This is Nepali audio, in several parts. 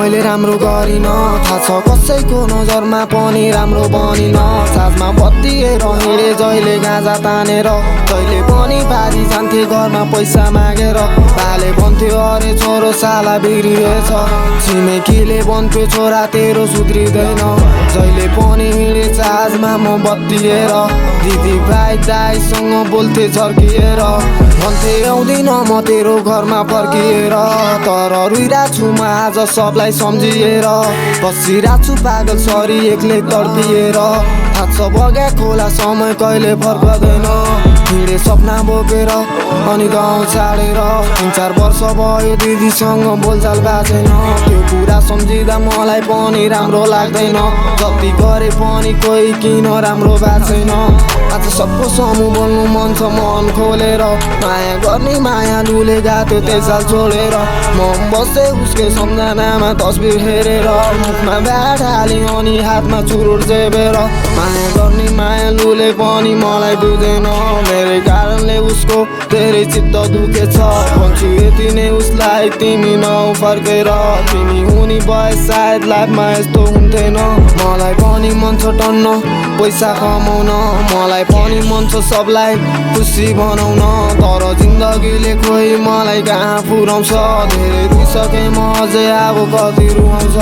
मैले राम्रो गरिन थाहा छ कसैको नजरमा पनि राम्रो बनिन साँझमा बत्ती हेर हिँडे जहिले गाँजा तानेर जहिले पनि बारी जान्थे घरमा पैसा मागेर बाले भन्थ्यो अरे छोरो साला बिग्रिएछ छिमेकीले भन्थ्यो छोरा तेरो सुध्रिँदैन जहिले पनि हिँडे चार्जमा म बत्ती हेर दिदी भाइ दाइसँग बोल्थे झर्किएर भन्थे आउँदिन म तेरो घरमा फर्किएर तर रुइरहेको छु म आज सबलाई सम्झिएर बसिरहेको छु पागल सरी एक्लै तडपिएर थाहा छ बग्या खोला समय कहिले फर्कदैन हिँडे सपना बोकेर अनि गाउँ छाडेर 3-4 वर्ष भयो दिदीसँग बोलचाल बाँचेन त्यो कुरा सम्झिँदा मलाई पनि राम्रो लाग्दैन जति गरे पनि कोही किन राम्रो भएको छैन आज सबको समूह बोल्नु मन छ मन खोलेर माया गर्ने मायालुले गाथ्यो त्यसलाई छोडेर म बसे उसकै सम्झनामा तस्बिर हेरेर मुखमा ब्याट हाली अनि हातमा चुरोट चेपेर माया गर्ने मायालुले पनि मलाई बुझेन मेरै कारणले उसको धेरै चित्त दुखेछ भन्छु यति नै उसलाई तिमी नौ फर्केर तिमी हुने भए सायद लाइफमा यस्तो हुन्थेन मलाई पनि मन छ टन्न पैसा कमाउन मलाई पनि मन छ सबलाई खुसी बनाउन तर जिन्दगीले कोही मलाई कहाँ पुर्याउँछ धेरै दुइसके म अझै अब कति रुवाउँछ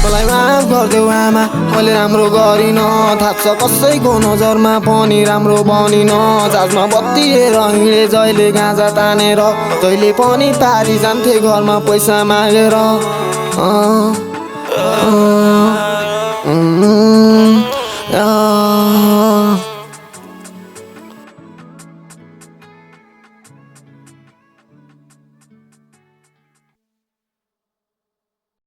मलाई माफ गरिदेऊ आमा मैले राम्रो गरिन थाहा छ कसैको नजरमा पनि राम्रो बनिन चार्जमा बत्ती हेर हिँडे जहिले गाँजा तानेर जहिले पनि पारी जान्थे घरमा पैसा मागेर